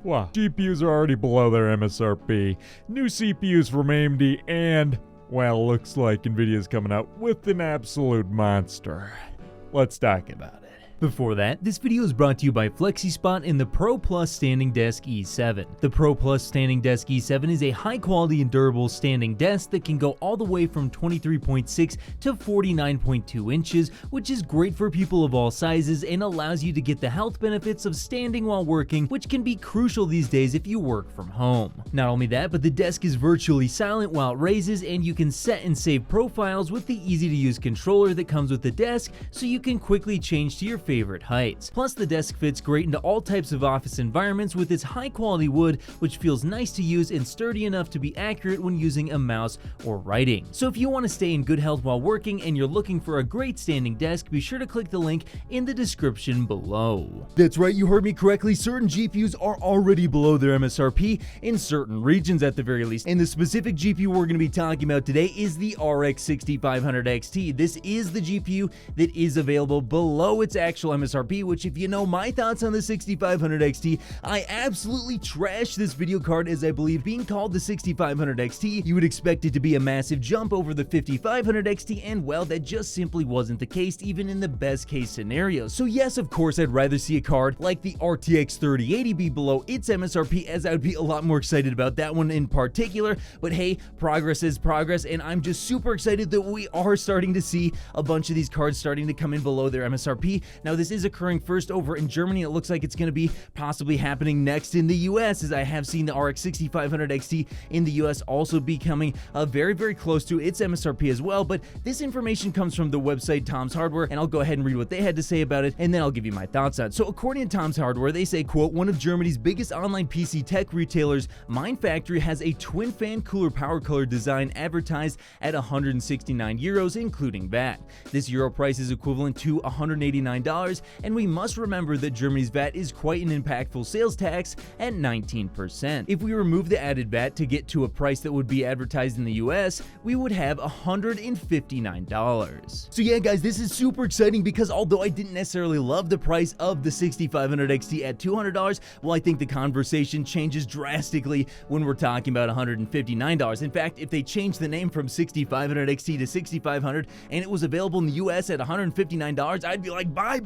Wow, GPUs are already below their MSRP. New CPUs from AMD and, well, looks like Nvidia's coming out with an absolute monster. Let's talk about it. Before that, this video is brought to you by FlexiSpot and the Pro Plus Standing Desk E7. The Pro Plus Standing Desk E7 is a high-quality and durable standing desk that can go all the way from 23.6 to 49.2 inches, which is great for people of all sizes and allows you to get the health benefits of standing while working, which can be crucial these days if you work from home. Not only that, but the desk is virtually silent while it raises, and you can set and save profiles with the easy-to-use controller that comes with the desk, so you can quickly change to your favorite heights. Plus, the desk fits great into all types of office environments with its high-quality wood, which feels nice to use and sturdy enough to be accurate when using a mouse or writing. So if you want to stay in good health while working and you're looking for a great standing desk, be sure to click the link in the description below. That's right, you heard me correctly. Certain GPUs are already below their MSRP in certain regions at the very least. And the specific GPU we're going to be talking about today is the RX 6500 XT. This is the GPU that is available below its actual MSRP, which, if you know my thoughts on the 6500 XT, I absolutely trash this video card, as I believe being called the 6500 XT, you would expect it to be a massive jump over the 5500 XT, and well, that just simply wasn't the case, even in the best case scenario. So yes, of course, I'd rather see a card like the RTX 3080 be below its MSRP, as I would be a lot more excited about that one in particular, but hey, progress is progress, and I'm just super excited that we are starting to see a bunch of these cards starting to come in below their MSRP. Now, this is occurring first over in Germany. It looks like it's going to be possibly happening next in the US, as I have seen the RX 6500 XT in the US also becoming very, very close to its MSRP as well. But this information comes from the website Tom's Hardware, and I'll go ahead and read what they had to say about it, and then I'll give you my thoughts on it. So according to Tom's Hardware, they say, quote, one of Germany's biggest online PC tech retailers, Mind Factory, has a twin fan cooler power color design advertised at 169 euros, including VAT. This euro price is equivalent to $189, and we must remember that Germany's VAT is quite an impactful sales tax at 19%. If we remove the added VAT to get to a price that would be advertised in the US, we would have $159. So yeah, guys, this is super exciting because although I didn't necessarily love the price of the 6500 XT at $200, well, I think the conversation changes drastically when we're talking about $159. In fact, if they changed the name from 6500 XT to 6500 and it was available in the US at $159, I'd be like, bye.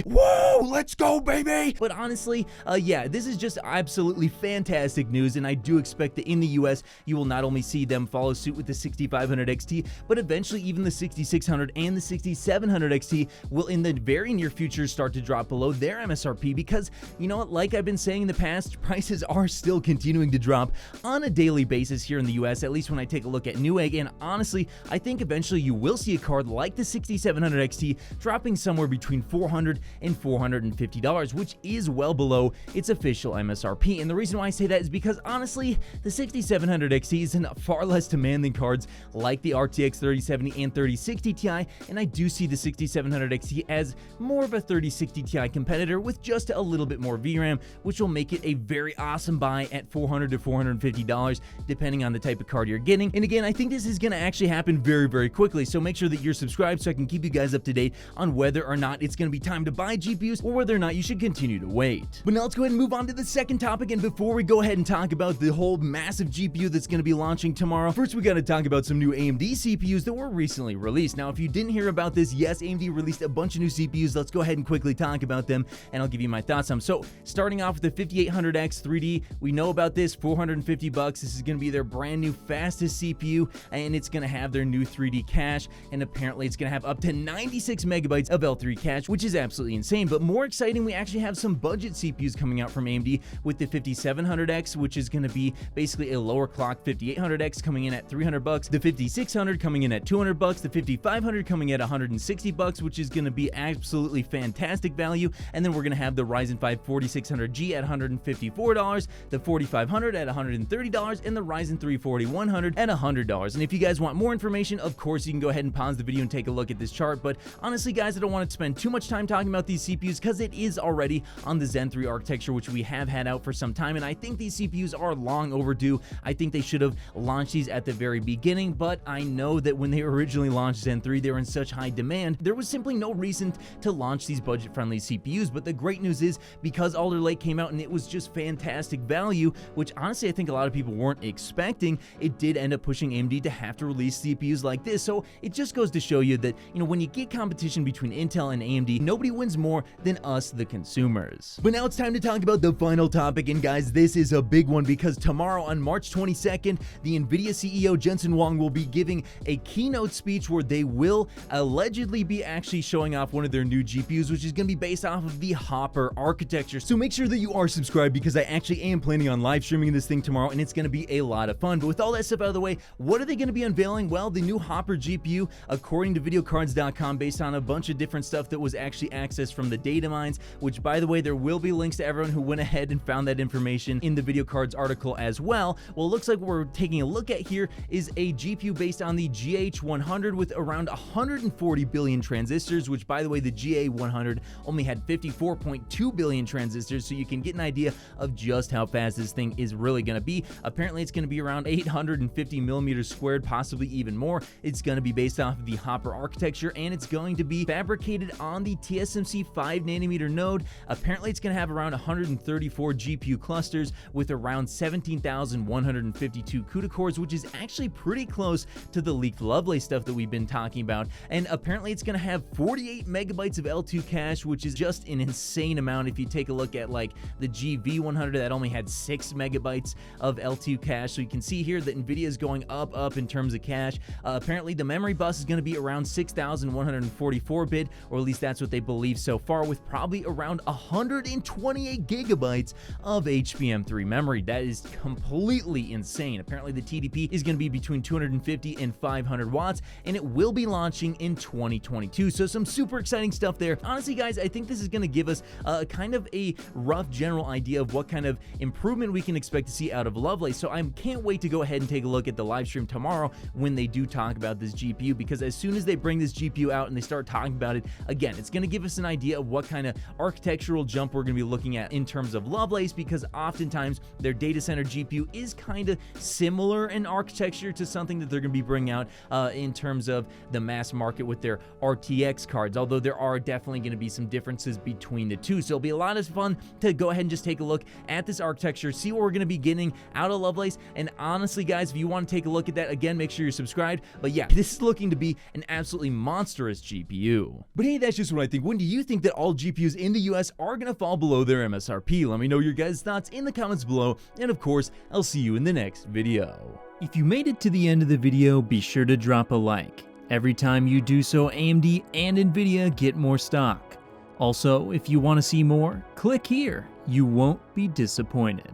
Whoa, let's go, baby. But honestly, yeah, this is just absolutely fantastic news, and I do expect that in the US, you will not only see them follow suit with the 6500 XT, but eventually even the 6600 and the 6700 XT will in the very near future start to drop below their MSRP because, you know what, like I've been saying in the past, prices are still continuing to drop on a daily basis here in the US, at least when I take a look at Newegg, and honestly, I think eventually you will see a card like the 6700 XT dropping somewhere between $400 and $450, which is well below its official MSRP. And the reason why I say that is because honestly, the 6700 XT is in far less demand than cards like the RTX 3070 and 3060 Ti, and I do see the 6700 XT as more of a 3060 Ti competitor with just a little bit more VRAM, which will make it a very awesome buy at $400 to $450, depending on the type of card you're getting. And again, I think this is going to actually happen very, very quickly, so make sure that you're subscribed so I can keep you guys up to date on whether or not it's going to be time to buy GPUs or whether or not you should continue to wait. But now let's go ahead and move on to the second topic, and before we go ahead and talk about the whole massive GPU that's going to be launching tomorrow, first we got to talk about some new AMD CPUs that were recently released. Now, if you didn't hear about this, yes, AMD released a bunch of new CPUs. Let's go ahead and quickly talk about them, and I'll give you my thoughts on them. So, starting off with the 5800X 3D, we know about this, $450. This is going to be their brand new fastest CPU, and it's going to have their new 3D cache, and apparently it's going to have up to 96 megabytes of L3 cache, which is absolutely insane. But more exciting, we actually have some budget CPUs coming out from AMD with the 5700X, which is going to be basically a lower clock 5800X coming in at $300, the 5600 coming in at $200, the 5500 coming at $160, which is going to be absolutely fantastic value. And then we're going to have the Ryzen 5 4600G at $154, the 4500 at $130, and the Ryzen 3 4100 at $100. And if you guys want more information, of course, you can go ahead and pause the video and take a look at this chart. But honestly, guys, I don't want to spend too much much time talking about these CPUs because it is already on the Zen 3 architecture, which we have had out for some time, and I think these CPUs are long overdue. I think they should have launched these at the very beginning, but I know that when they originally launched Zen 3, they were in such high demand, there was simply no reason to launch these budget-friendly CPUs. But the great news is, because Alder Lake came out and it was just fantastic value, which honestly I think a lot of people weren't expecting, it did end up pushing AMD to have to release CPUs like this. So it just goes to show you that, when you get competition between Intel and AMD, nobody wins more than us, the consumers. But now it's time to talk about the final topic, and guys, this is a big one because tomorrow on March 22nd, the Nvidia CEO Jensen Huang will be giving a keynote speech where they will allegedly be actually showing off one of their new GPUs, which is going to be based off of the Hopper architecture. So make sure that you are subscribed because I actually am planning on live streaming this thing tomorrow, and it's going to be a lot of fun. But with all that stuff out of the way, what are they going to be unveiling? Well, the new Hopper GPU, according to videocards.com, based on a bunch of different stuff that was actually accessed from the data mines, which, by the way, there will be links to everyone who went ahead and found that information in the VideoCards article as well. Well, it looks like what we're taking a look at here is a GPU based on the GH100 with around 140 billion transistors, which, by the way, the GA100 only had 54.2 billion transistors, so you can get an idea of just how fast this thing is really going to be. Apparently, it's going to be around 850 millimeters squared, possibly even more. It's going to be based off of the Hopper architecture, and it's going to be fabricated on the TSMC 5nm node. Apparently, it's going to have around 134 GPU clusters with around 17,152 CUDA cores, which is actually pretty close to the leaked Lovelace stuff that we've been talking about. And apparently, it's going to have 48 megabytes of L2 cache, which is just an insane amount. If you take a look at like the GV100, that only had 6 megabytes of L2 cache. So you can see here that Nvidia is going up in terms of cache. Apparently, the memory bus is going to be around 6,144-bit, or at least that's what they believe so far, with probably around 128 gigabytes of HBM3 memory. That is completely insane. Apparently, the TDP is going to be between 250 and 500 watts, and it will be launching in 2022. So some super exciting stuff there. Honestly, guys, I think this is going to give us kind of a rough general idea of what kind of improvement we can expect to see out of Lovelace. So I can't wait to go ahead and take a look at the live stream tomorrow when they do talk about this GPU, because as soon as they bring this GPU out and they start talking about it, again, it's going to give us an idea of what kind of architectural jump we're going to be looking at in terms of Lovelace, because oftentimes their data center GPU is kind of similar in architecture to something that they're going to be bringing out in terms of the mass market with their RTX cards, although there are definitely going to be some differences between the two. So it'll be a lot of fun to go ahead and just take a look at this architecture, see what we're going to be getting out of Lovelace. And honestly, guys, if you want to take a look at that, again, make sure you're subscribed. But yeah, this is looking to be an absolutely monstrous GPU. But hey, that's just what I think. When do you think that all GPUs in the US are going to fall below their MSRP? Let me know your guys' thoughts in the comments below. And of course, I'll see you in the next video. If you made it to the end of the video, be sure to drop a like. Every time you do so, AMD and Nvidia get more stock. Also, if you want to see more, click here. You won't be disappointed.